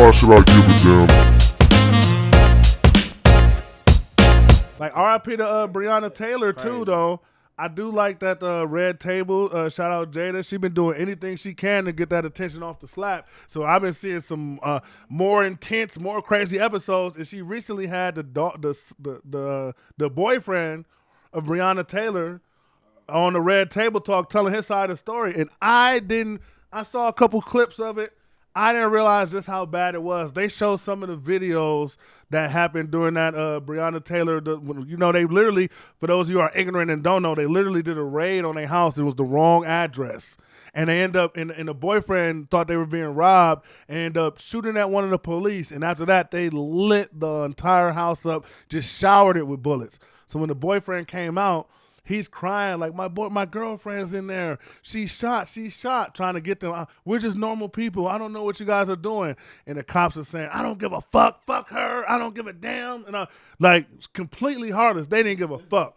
why should I give a damn? Like R.I.P. to Breanna Taylor too, though. I do like that Red Table. Shout out Jada. She been doing anything she can to get that attention off the slap. So I've been seeing some more intense, more crazy episodes. And she recently had the boyfriend of Breanna Taylor on the Red Table Talk telling his side of the story. And I saw a couple clips of it. I didn't realize just how bad it was. They showed some of the videos that happened during that Breanna Taylor. They literally, for those of you who are ignorant and don't know, they literally did a raid on their house. It was the wrong address. And they end up, and the boyfriend thought they were being robbed and ended up shooting at one of the police. And after that, they lit the entire house up, just showered it with bullets. So when the boyfriend came out, he's crying like, my girlfriend's in there. She shot, trying to get them. We're just normal people. I don't know what you guys are doing. And the cops are saying, I don't give a fuck. Fuck her. I don't give a damn. And completely heartless. They didn't give a fuck.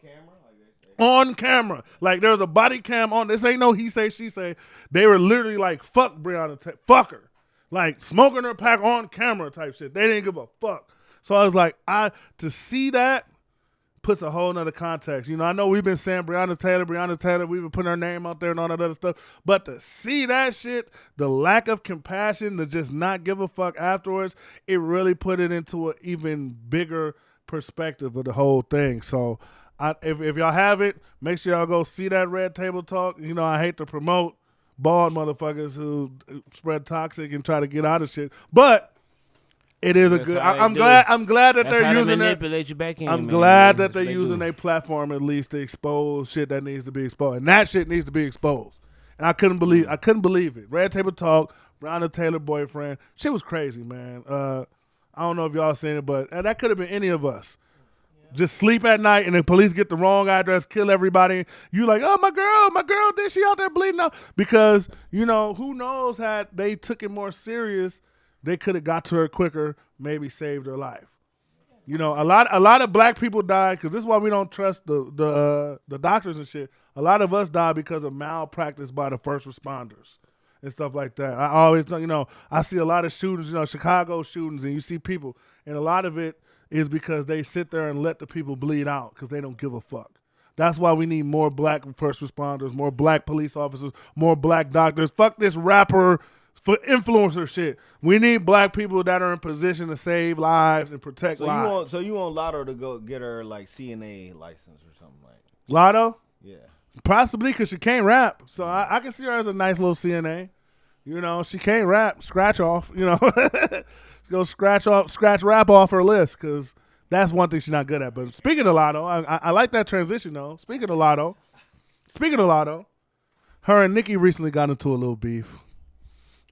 On camera. Like, there was a body cam on. This ain't no he say, she say. They were literally like, fuck Breanna, fuck her. Like, smoking her pack on camera type shit. They didn't give a fuck. So I was like, to see that puts a whole nother context. I know we've been saying Breanna Taylor, we've been putting her name out there and all that other stuff, but to see that shit, the lack of compassion, to just not give a fuck afterwards, it really put it into an even bigger perspective of the whole thing. So if y'all have it, make sure y'all go see that Red Table Talk. I hate to promote bald motherfuckers who spread toxic and try to get out of shit, but it is a good. I'm glad that they're using manipulate you back in. I'm glad that they're using their platform at least to expose shit that needs to be exposed, and that shit needs to be exposed. And I couldn't believe it. Red Table Talk, Breanna Taylor boyfriend, shit was crazy, man. I don't know if y'all seen it, but that could have been any of us. Just sleep at night, and the police get the wrong address, kill everybody. You like, oh, my girl, did she out there bleeding out? Because who knows, had they took it more serious, they could have got to her quicker, maybe saved her life. A lot of black people died because this is why we don't trust the doctors and shit. A lot of us died because of malpractice by the first responders and stuff like that. I always, I see a lot of shootings, Chicago shootings, and you see people, and a lot of it is because they sit there and let the people bleed out because they don't give a fuck. That's why we need more black first responders, more black police officers, more black doctors. Fuck this rapper for influencer shit. We need black people that are in position to save lives and protect lives. So you want Lotto to go get her like CNA license or something like that? Lotto? Yeah. Possibly because she can't rap. So I can see her as a nice little CNA. She can't rap. Scratch off. Go scratch rap off her list because that's one thing she's not good at. But speaking of Lotto, I like that transition though. Speaking of Lotto, her and Nicki recently got into a little beef.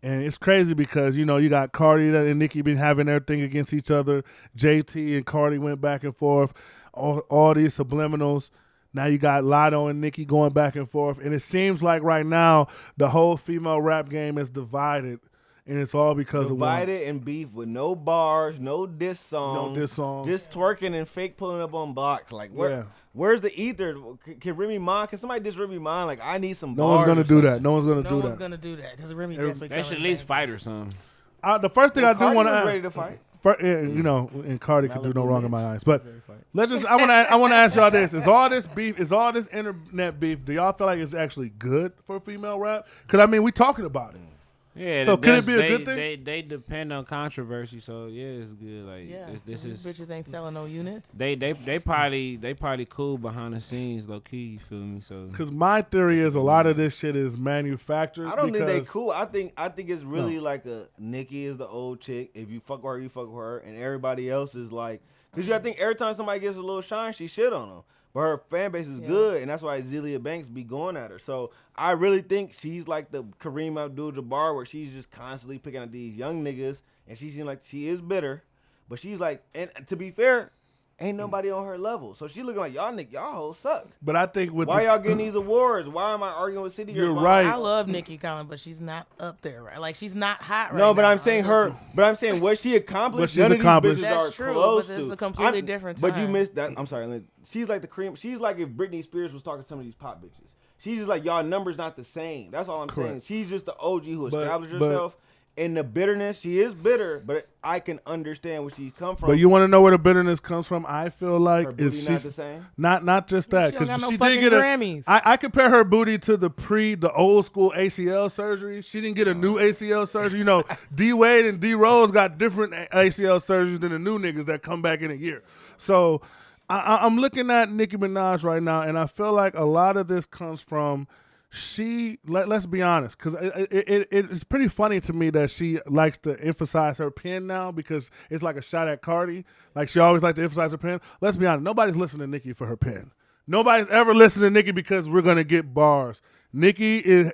And it's crazy because, you got Cardi and Nicki been having their thing against each other. JT and Cardi went back and forth. All these subliminals. Now you got Lotto and Nicki going back and forth. And it seems like right now the whole female rap game is divided. And it's all because of divided and beef with no bars, no diss songs. Just twerking and fake pulling up on blocks. Like, where's the ether? Can Remy Ma? Can somebody diss Remy Ma? Like, I need some bars. No one's going to do that. No one's going to do that because Remy definitely they should at least fight or something. The first thing I do want to ask. Ready to fight. And Cardi can do no wrong in my eyes. But I want to ask y'all this. Is all this internet beef, do y'all feel like it's actually good for female rap? Because, we talking about it. Yeah, so could it be a good thing? They depend on controversy, so yeah, it's good. Like this is bitches ain't selling no units. They probably cool behind the scenes, low key. You feel me? So because my theory is a lot of this shit is manufactured. I don't think they cool. I think it's really like a Nicki is the old chick. If you fuck with her, you fuck with her, and everybody else is like because I think every time somebody gets a little shine, she shit on them. But her fan base is good, and that's why Azealia Banks be going at her. So I really think she's like the Kareem Abdul-Jabbar, where she's just constantly picking at these young niggas, and she seems like she is bitter. But she's like, and to be fair, ain't nobody on her level. So she looking like, y'all hoes suck. But I think why y'all getting these awards? Why am I arguing with City? You're right. I love Nicki Collins, but she's not up there, right? Like, she's not hot right now. No, but I'm saying what she accomplished. What she's accomplished. That's true, but it's a completely different time. But you missed that. I'm sorry. She's like the cream. She's like if Britney Spears was talking to some of these pop bitches. She's just like, y'all numbers not the same. That's all I'm saying. She's just the OG who established herself. in the bitterness, she is bitter, but I can understand where she come from. But you want to know where the bitterness comes from? I feel like her booty is not she's the same. not just that, She don't because got no she fucking did get Grammys. I compare her booty to the old school ACL surgery. She didn't get a new ACL surgery. You know, D Wade and D Rose got different ACL surgeries than the new niggas that come back in a year. So I'm looking at Nicki Minaj right now, and I feel like a lot of this comes from let's be honest, because it's pretty funny to me that she likes to emphasize her pen now, because it's like a shot at Cardi. Like, she always likes to emphasize her pen. Let's be honest, nobody's listening to Nicki for her pen. Nobody's ever listening to Nicki because we're gonna get bars. Nicki is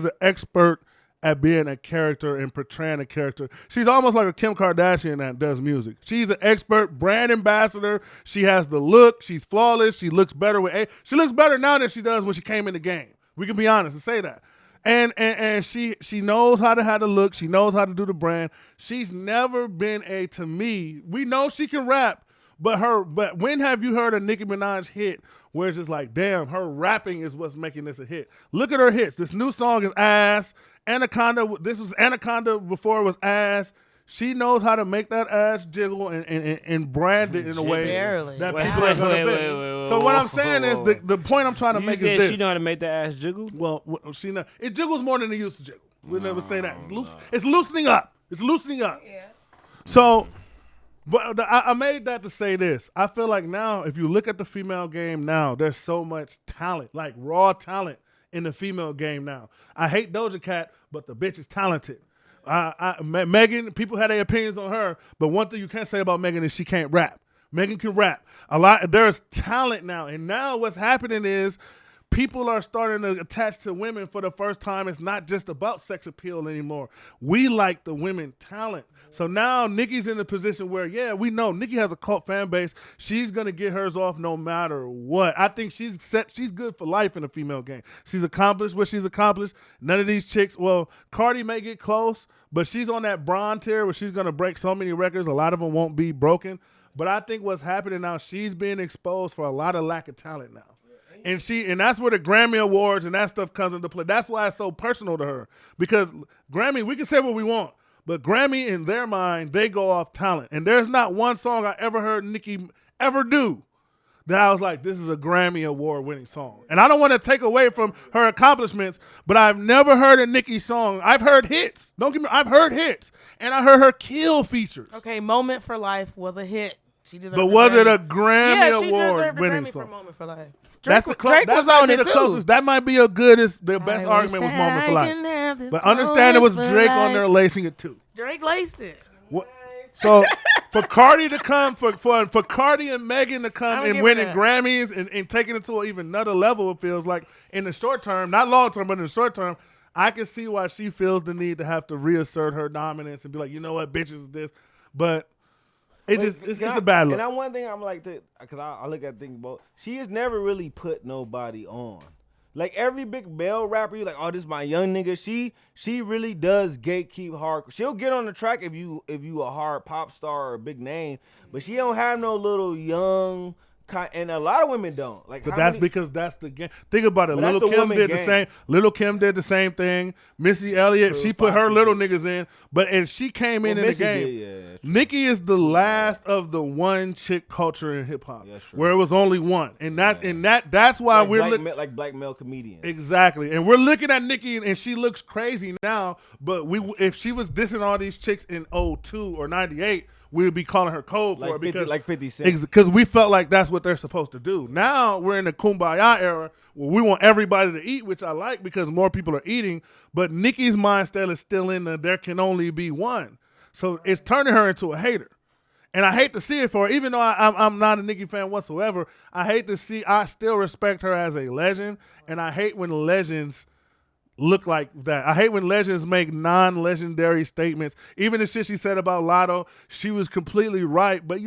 an expert at being a character and portraying a character. She's almost like a Kim Kardashian that does music. She's an expert brand ambassador. She has the look. She's flawless. She looks better she looks better now than she does when she came in the game. We can be honest and say that. And she knows how to have the look. She knows how to do the brand. She's never been to me, we know she can rap, but when have you heard a Nicki Minaj hit where it's just like, damn, her rapping is what's making this a hit? Look at her hits. This new song is ass. Anaconda, this was Anaconda before it was ass. She knows how to make that ass jiggle and brand it in a way that people are gonna bet. So what I'm saying is the point I'm trying to make is this. She know how to make that ass jiggle? Well, it jiggles more than it used to jiggle. We'll never say that. It's loosening up. It's loosening up. Yeah. So, but I made that to say this. I feel like now, if you look at the female game now, there's so much talent, like raw talent in the female game now. I hate Doja Cat, but the bitch is talented. Megan, people had their opinions on her, but one thing you can't say about Megan is she can't rap. Megan can rap. There's talent now, and now what's happening is people are starting to attach to women for the first time. It's not just about sex appeal anymore. We like the women talent. So now Nicki's in a position where, yeah, we know Nicki has a cult fan base. She's going to get hers off no matter what. I think she's good for life in the female game. She's accomplished what she's accomplished. None of these chicks, well, Cardi may get close, but she's on that bronze tier where she's going to break so many records. A lot of them won't be broken. But I think what's happening now, she's being exposed for a lot of lack of talent now. And that's where the Grammy Awards and that stuff comes into play. That's why it's so personal to her. Because Grammy, we can say what we want, but Grammy, in their mind, they go off talent. And there's not one song I ever heard Nicki ever do that I was like, this is a Grammy Award-winning song. And I don't want to take away from her accomplishments, but I've never heard a Nicki song. I've heard hits. Don't get me wrong, I've heard hits. And I heard her kill features. Okay, Moment for Life was a hit. She deserved But was it a Grammy Grammy Award-winning Grammy song? For Moment for Life. Drake was on it too. That might be the best argument with Moment for Life. But understand it was Drake on there lacing it too. Drake laced it. So for Cardi to come, for Cardi and Megan to come and winning Grammys and taking it to an even another level, it feels like in the short term, not long term, but in the short term, I can see why she feels the need to have to reassert her dominance and be like, you know what, bitches is this. But it's a bad look. And that one thing I'm like, because I look at things about, she has never really put nobody on. Like every big male rapper, you're like, oh, this is my young nigga. She really does gatekeep hard. She'll get on the track if you a hard pop star or a big name, but she don't have no little young. And a lot of women don't. Like, but that's because that's the game. Think about it. Little Kim did the same. Little Kim did the same thing. Missy Elliott, she put her little niggas in, and she came in the game. Nicki is the last of the one chick culture in hip hop, where it was only one, and that's why like we're like black male comedians. Exactly, and we're looking at Nicki, and she looks crazy now. But if she was dissing all these chicks in 2002 or 98. We would be calling her cold for it because 50 Cent. Because we felt like that's what they're supposed to do. Now we're in the kumbaya era where we want everybody to eat, which I like because more people are eating. But Nicki's mind still is still in the there can only be one. So it's turning her into a hater. And I hate to see it for her. Even though I'm not a Nicki fan whatsoever, I still respect her as a legend. And I hate when legends look like that. I hate when legends make non-legendary statements. Even the shit she said about Lotto, she was completely right. But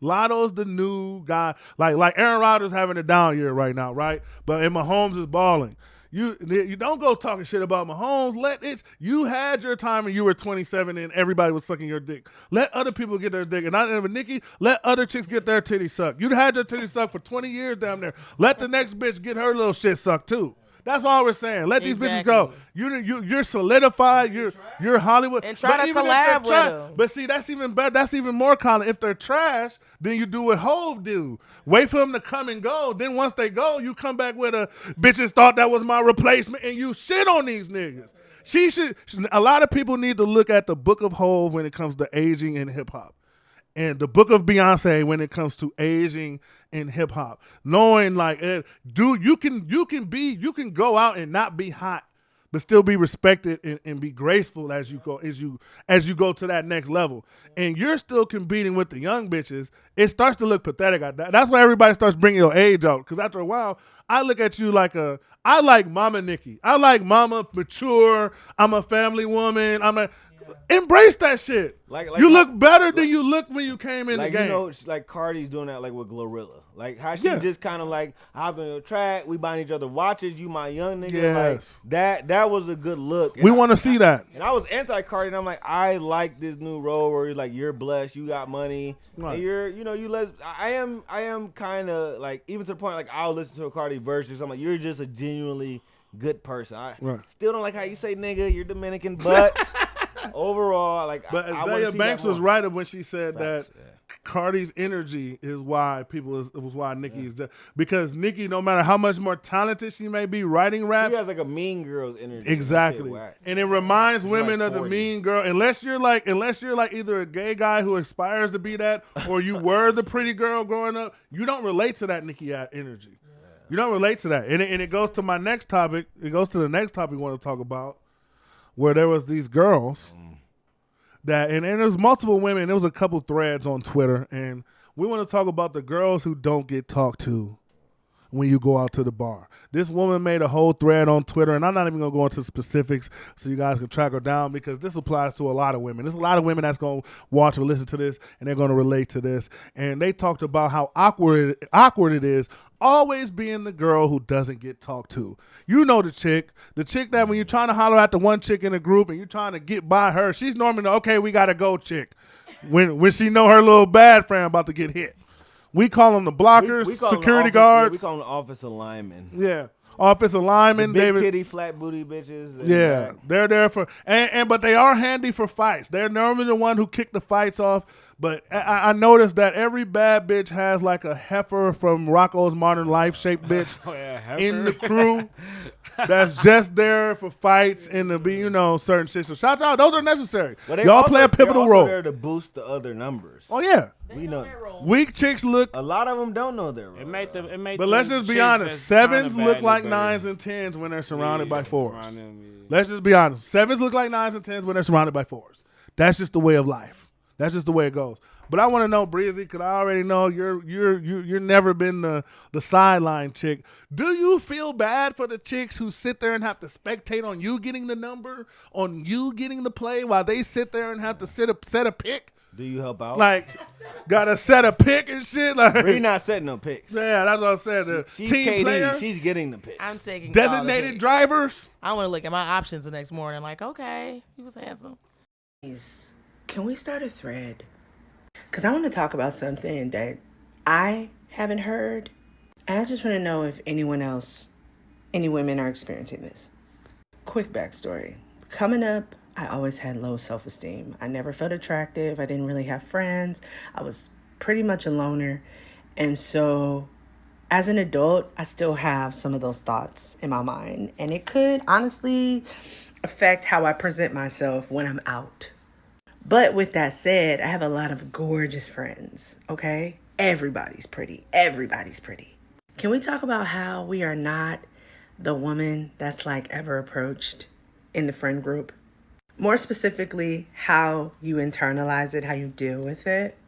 Lotto's the new guy. Like Aaron Rodgers having a down year right now, right? And Mahomes is balling. You don't go talking shit about Mahomes. You had your time and you were 27 and everybody was sucking your dick. Let other people get their dick. And not even Nicki, let other chicks get their titty sucked. You had your titty sucked for 20 years down there. Let the next bitch get her little shit sucked too. That's all we're saying. Let these bitches go. You're solidified. You're Hollywood. And try to even collab with them. But see, that's even better. That's even more common. If they're trash, then you do what Hove do. Wait for them to come and go. Then once they go, you come back with a bitches thought that was my replacement, and you shit on these niggas. A lot of people need to look at the book of Hove when it comes to aging in hip hop, and the book of Beyonce when it comes to aging in hip hop. Knowing like, you can go out and not be hot, but still be respected and be graceful as you go to that next level. And you're still competing with the young bitches. It starts to look pathetic. That's why everybody starts bringing your age out. Because after a while, I look at you like I like Mama Nikki. I like Mama mature. I'm a family woman. Embrace that shit. You look better than you looked when you came in the game. You know, like Cardi's doing that like with Glorilla. Like how she just kind of like hopping on the track. We buying each other watches. You my young nigga. Yes. Like that was a good look. We want to see that. And I was anti-Cardi, and I'm like, I like this new role where you're like, you're blessed, you got money, right. And I am kind of like, even to the point like I'll listen to a Cardi verse or something. Like, you're just a genuinely good person. I still don't like how you say nigga. You're Dominican, but overall, like, but Isaiah Banks was right when she said that Cardi's energy is why Nicki is just, because Nicki, no matter how much more talented she may be writing rap, she has like a Mean Girls energy. Exactly, and it reminds women of the Mean Girl. Unless you're like either a gay guy who aspires to be that, or you were the pretty girl growing up, you don't relate to that Nicki energy. You don't relate to that, and it goes to my next topic. It goes to the next topic we want to talk about, where there was these girls that, and there was multiple women. There was a couple threads on Twitter, and we want to talk about the girls who don't get talked to when you go out to the bar. This woman made a whole thread on Twitter, and I'm not even going to go into specifics so you guys can track her down, because this applies to a lot of women. There's a lot of women that's going to watch or listen to this, and they're going to relate to this. And they talked about how awkward it is always being the girl who doesn't get talked to. You know the chick that when you're trying to holler at the one chick in a group and you're trying to get by her, she's normally the, okay, we got to go chick. When she know her little bad friend about to get hit. We call them the blockers, we call security them guards. We call them the officer linemen. Yeah, offensive linemen. Big titty, flat booty bitches. Yeah, they're there for, but they are handy for fights. They're normally the one who kick the fights off. But I noticed that every bad bitch has like a heifer from Rocco's Modern Life shaped bitch in the crew that's just there for fights and to be, certain shit. So shout out, those are necessary. Y'all play a pivotal role. They're there to boost the other numbers. Oh yeah, we know. Weak chicks look. A lot of them don't know their role. But let's just be honest. Sevens look like 9s and 10s when they're surrounded by 4s. Let's just be honest. 7s look like 9s and 10s when they're surrounded by 4s. That's just the way of life. That's just the way it goes. But I want to know, Breezy, because I already know you're never been the sideline chick. Do you feel bad for the chicks who sit there and have to spectate on you getting the number, on you getting the play, while they sit there and have to set a pick? Do you help out? Like, gotta set a pick and shit. Like, we're not setting no picks. Yeah, that's what I said. She's team KD. player. She's getting the picks. I'm taking designated drivers. I want to look at my options the next morning. Like, okay, he was handsome. Can we start a thread? Because I want to talk about something that I haven't heard. And I just want to know if any women are experiencing this. Quick backstory. Coming up, I always had low self-esteem. I never felt attractive. I didn't really have friends. I was pretty much a loner. And so as an adult, I still have some of those thoughts in my mind. And it could honestly affect how I present myself when I'm out. But with that said, I have a lot of gorgeous friends, okay? Everybody's pretty. Everybody's pretty. Can we talk about how we are not the woman that's like ever approached in the friend group? More specifically, how you internalize it, how you deal with it.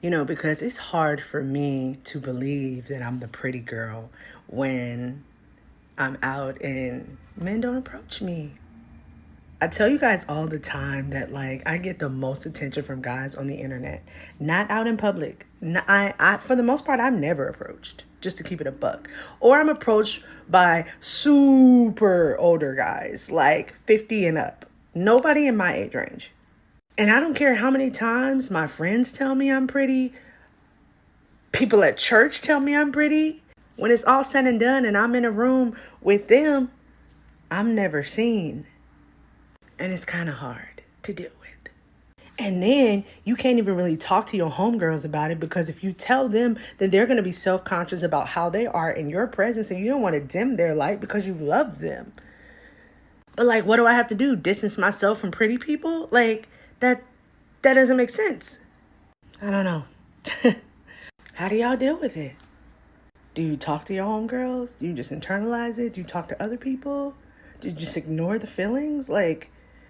Because it's hard for me to believe that I'm the pretty girl when I'm out and men don't approach me. I tell you guys all the time that I get the most attention from guys on the internet, not out in public. I for the most part, I'm never approached, just to keep it a buck. Or I'm approached by super older guys, like 50 and up. Nobody in my age range. And I don't care how many times my friends tell me I'm pretty. People at church tell me I'm pretty. when it's all said and done and I'm in a room with them, I'm never seen. And it's kind of hard to deal with. And then you can't even really talk to your homegirls about it, because if you tell them, then they're going to be self-conscious about how they are in your presence, and you don't want to dim their light because you love them. But like, what do I have to do? Distance myself from pretty people? Like, that doesn't make sense. I don't know. How do y'all deal with it? Do you talk to your homegirls? Do you just internalize it? Do you talk to other people? Do you just ignore the feelings? Like,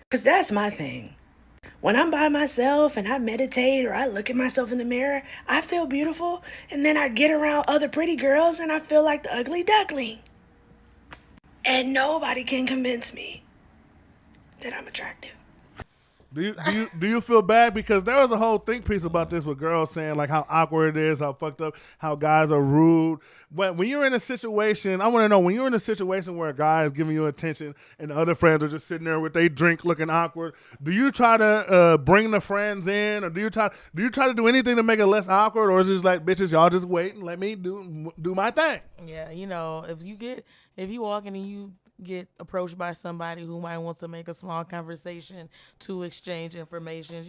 because that's my thing. When I'm by myself and I meditate or I look at myself in the mirror, I feel beautiful. And then I get around other pretty girls and I feel like the ugly duckling. And nobody can convince me that I'm attractive. Do you feel bad? Because there was a whole think piece about this with girls saying like how awkward it is, how fucked up, how guys are rude. But when you're in a situation, I want to know, when you're in a situation where a guy is giving you attention and the other friends are just sitting there with their drink looking awkward, do you try to bring the friends in, or do you try to do anything to make it less awkward, or is it just like, bitches, y'all just wait and let me do my thing? Yeah, if you walk in and you get approached by somebody who might wants to make a small conversation to exchange information,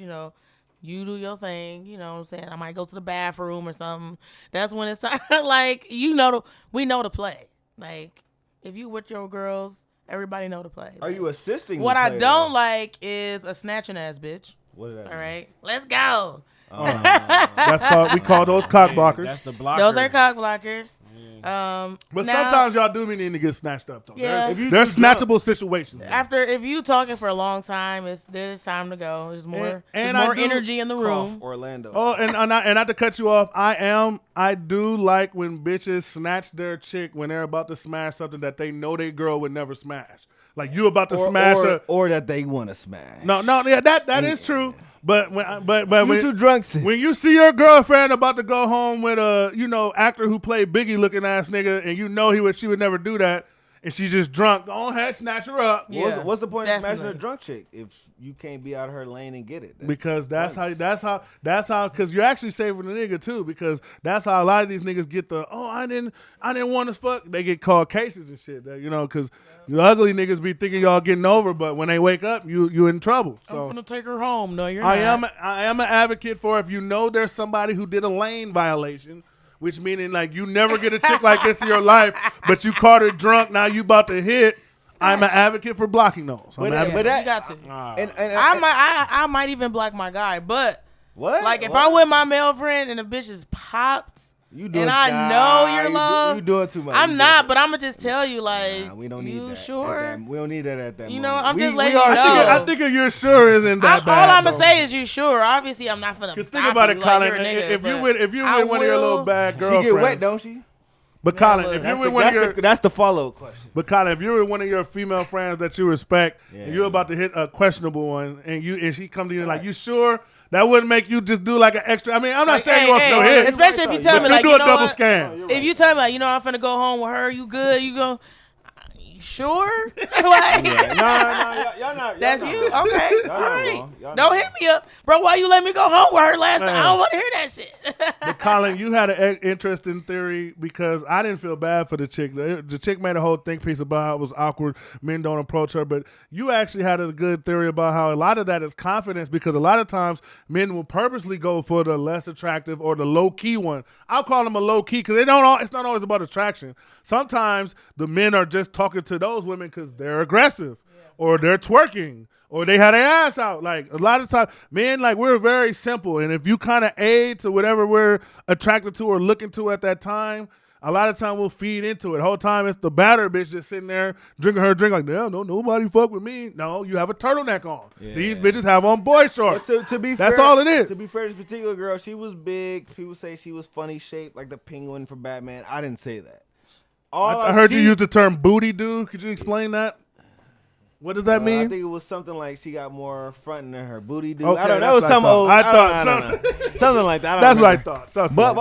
you do your thing, you know what I'm saying? I might go to the bathroom or something. That's when it's like, we know to play. Like, if you with your girls, everybody know to play. Are you assisting? What I don't like is a snatching ass bitch. What is that? All right, let's go. We call those cock blockers. That's the blocker. Those are cock blockers. But now, sometimes y'all do need to get snatched up though. Yeah. There's snatchable situations. If you talking for a long time, there's time to go. There's more energy in the room. Orlando. Oh, and not to cut you off, I do like when bitches snatch their chick when they're about to smash something that they know their girl would never smash. Like you about to smash her, or that they want to smash. No, yeah, that is true. But when too drunk. When you see your girlfriend about to go home with a actor who played Biggie looking ass nigga, and she would never do that, and she's just drunk, go ahead, snatch her up. Yeah, what's the point definitely. of smashing a drunk chick if you can't be out of her lane and get it? Because that's how because you're actually saving the nigga too, because that's how a lot of these niggas get I didn't want to fuck. They get called cases and shit, because the ugly niggas be thinking y'all getting over, but when they wake up, you in trouble. So I'm gonna take her home. No, you're not. I am an advocate for, if you know there's somebody who did a lane violation, which meaning like you never get a chick like this in your life, but you caught her drunk, now you about to hit. I'm an advocate for blocking those. You got to. And I might even block my guy, but what? Like if I'm with my male friend and the bitch is popped, and I know you're low, you doing too much. I'm not, but I'm gonna just tell you, like, we don't need you that. sure? We don't need that at that. You know, moment. I'm just letting you know. I think you're sure isn't that bad. All I'm gonna say is you sure. Obviously, I'm not finna. Because think about it, Colin. If you with one of your little bad girlfriends, she get wet, don't she? But Colin, if you're with one of your, that's the follow-up question. But Colin, if you're with one of your female friends that you respect, and you're about to hit a questionable one, and she come to you like, you sure? That wouldn't make you just do like an extra. I mean, I'm not saying you want no hit. Especially if you tell me, like, you do a double scan. If you tell me, like, I'm finna go home with her, you good? You go, you sure? Like, no, y'all not. That's you? Wrong. Okay. Y'all All right. Don't hit me up. Bro, why you let me go home with her last time? I don't want to hear that shit. But Colin, you had an interesting theory, because I didn't feel bad for the chick. The chick made a whole think piece about how it was awkward, men don't approach her, but you actually had a good theory about how a lot of that is confidence, because a lot of times men will purposely go for the less attractive or the low-key one. I'll call them a low-key because it's not always about attraction. Sometimes the men are just talking to those women because they're aggressive, or they're twerking, or they had their ass out. Like, a lot of times, men, like, we're very simple. And if you kind of aid to whatever we're attracted to or looking to at that time, a lot of time we'll feed into it. The whole time it's the batter bitch just sitting there drinking her drink like, no, nobody fuck with me. No, you have a turtleneck on. Yeah. These bitches have on boy shorts. To be That's fair, all it is. To be fair, this particular girl, she was big. People say she was funny shaped like the penguin from Batman. I didn't say that. I heard you use the term booty dude. Could you explain that? What does that mean? I think it was something like she got more front than her booty dude. Okay, I don't know. That was some old. I thought something like that. That's what I thought. But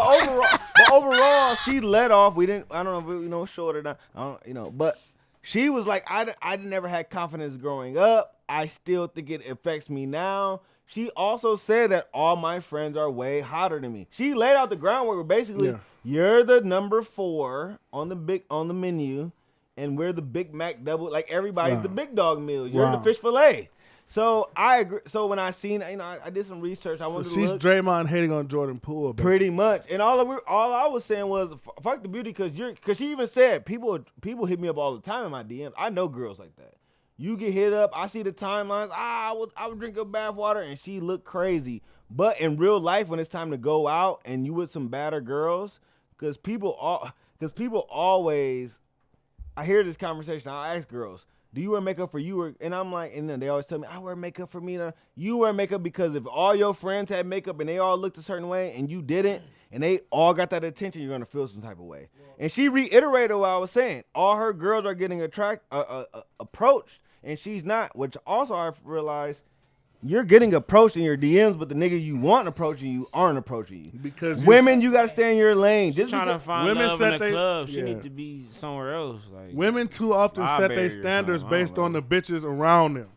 overall, she led off. I don't know if we short or not. But she was like, I never had confidence growing up. I still think it affects me now. she also said that all my friends are way hotter than me. She laid out the groundwork where basically you're the number 4 on the menu, and we're the Big Mac double. Like everybody's the big dog meal. You're the fish fillet. So I agree. So when I seen, I did some research. I wanted to look. She's Draymond hating on Jordan Poole. Basically. Pretty much. And all I was saying was fuck the beauty, because she even said people hit me up all the time in my DMs. I know girls like that. You get hit up. I see the timelines. I would drink your bath water, and she looked crazy. But in real life, when it's time to go out and you with some badder girls, because people always, I hear this conversation. I'll ask girls, do you wear makeup for you? And I'm like, and then they always tell me, I wear makeup for me. You wear makeup because if all your friends had makeup and they all looked a certain way and you didn't, and they all got that attention, you're going to feel some type of way. And she reiterated what I was saying. All her girls are getting approached, and she's not, which also I realized you're getting approached in your DMs, but the nigga you want approaching you aren't approaching you. Because women, you got to stay in your lane. Just trying to find women love set in the club. She need to be somewhere else. Like women too often set their standards based on the bitches around them.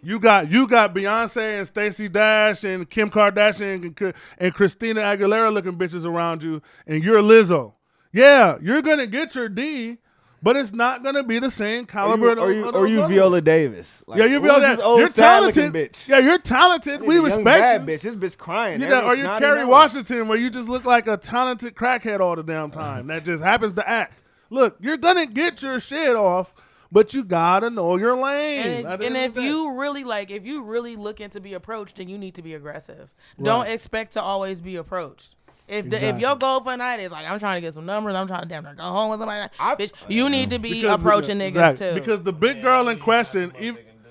You got Beyonce and Stacey Dash and Kim Kardashian and Christina Aguilera looking bitches around you, and you're Lizzo. Yeah, you're gonna get your D, but it's not gonna be the same caliber. Or you Viola Davis. Like, yeah, you Viola Davis. You're talented. Bitch. Yeah, you're talented. We respect bad you. Bitch. This bitch crying. You know, or you Kerry Washington, where you just look like a talented crackhead all the damn time that just happens to act. Look, you're gonna get your shit off, but you gotta know your lane. And if you really looking to be approached, then you need to be aggressive. Right. Don't expect to always be approached. If your goal for the night is like, I'm trying to get some numbers, I'm trying to damn near go home with somebody, bitch, you need to be approaching niggas too. Because the big girl in question,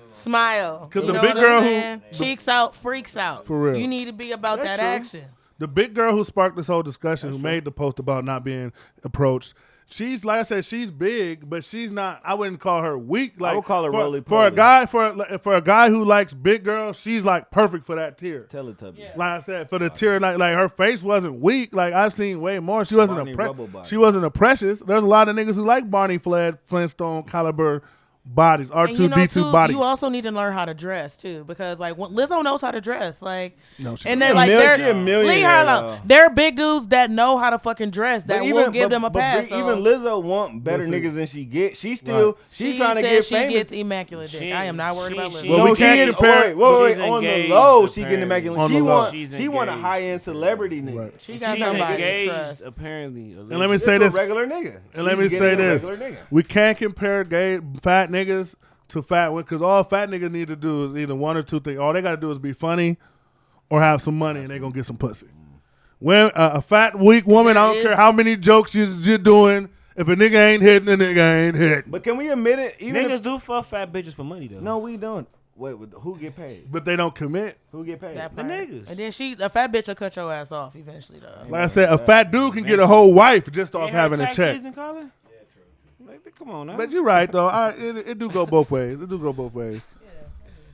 smile. Because the big girl who cheeks out, freaks out. For real, you need to be about that action. The big girl who sparked this whole discussion, who made the post about not being approached. She's, like I said, she's big, but she's not. I wouldn't call her weak. Like, I would call her roly-poly. For a guy who likes big girls, she's like perfect for that tier. Teletubby. Yeah. Like I said, for the tier, like her face wasn't weak. Like I've seen way more. She wasn't a precious. There's a lot of niggas who like Barney Flintstone caliber bodies, R2D2 bodies. You also need to learn how to dress too, because like Lizzo knows how to dress. Like, no, and then like leave her alone. There are big dudes that know how to fucking dress that will give them a pass. Even Lizzo want better niggas than she get. She's still she's trying to get famous. She gets immaculate dick. I am not worried about Lizzo. Well, we can't compare. Wait, on the low, she getting immaculate. She want a high end celebrity nigga. Right. She got somebody to trust. Apparently, and let me say this: regular nigga. And let me say this: we can't compare gay fat niggas to fat women, because all fat niggas need to do is either one or two things. All they got to do is be funny or have some money, and they going to get some pussy. When a fat, weak woman, I don't care how many jokes you're doing, if a nigga ain't hitting, the nigga ain't hitting. But can we admit it? Even niggas do fuck fat bitches for money, though. No, we don't. Wait, who get paid? But they don't commit. Who get paid? The niggas. And then a fat bitch will cut your ass off eventually, though. Like I said, a fat dude can get a whole wife just off having a check. Come on now. But you're right though. It do go both ways. It do go both ways. Yeah.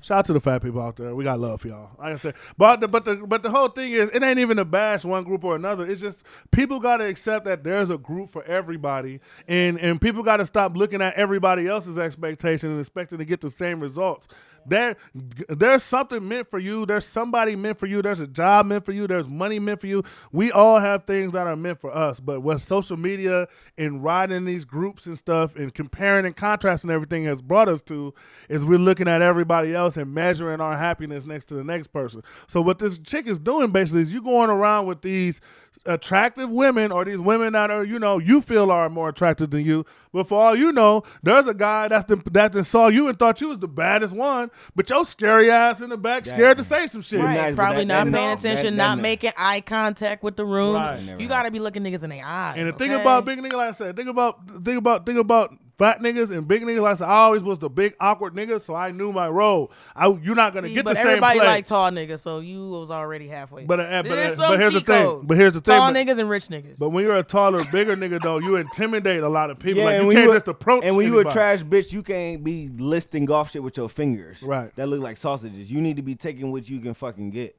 Shout out to the fat people out there. We got love for y'all. Like I said, but the whole thing is, it ain't even to bash one group or another. It's just people gotta accept that there's a group for everybody, and people gotta stop looking at everybody else's expectations and expecting to get the same results. There's something meant for you. There's somebody meant for you. There's a job meant for you. There's money meant for you. We all have things that are meant for us. But what social media and riding these groups and stuff and comparing and contrasting everything has brought us to is we're looking at everybody else and measuring our happiness next to the next person. So what this chick is doing basically is you going around with these attractive women, or these women that are, you feel are more attractive than you, but for all you know, there's a guy that saw you and thought you was the baddest one, but your scary ass in the back scared to say some shit. Right. Probably not paying attention, not making eye contact with the room. Right. You gotta be looking niggas in their eyes. And the thing about big niggas, like I said, think about fat niggas and big niggas. Like I said, I always was the big awkward nigga, so I knew my role. You're not gonna get the same play. But everybody like tall niggas, so you was already halfway. But here's the thing. Tall niggas and rich niggas. But when you're a taller, bigger nigga though, you intimidate a lot of people. Yeah, like you can't just approach. And when anybody. you a trash bitch, you can't be listing off shit with your fingers. Right. That look like sausages. You need to be taking what you can fucking get.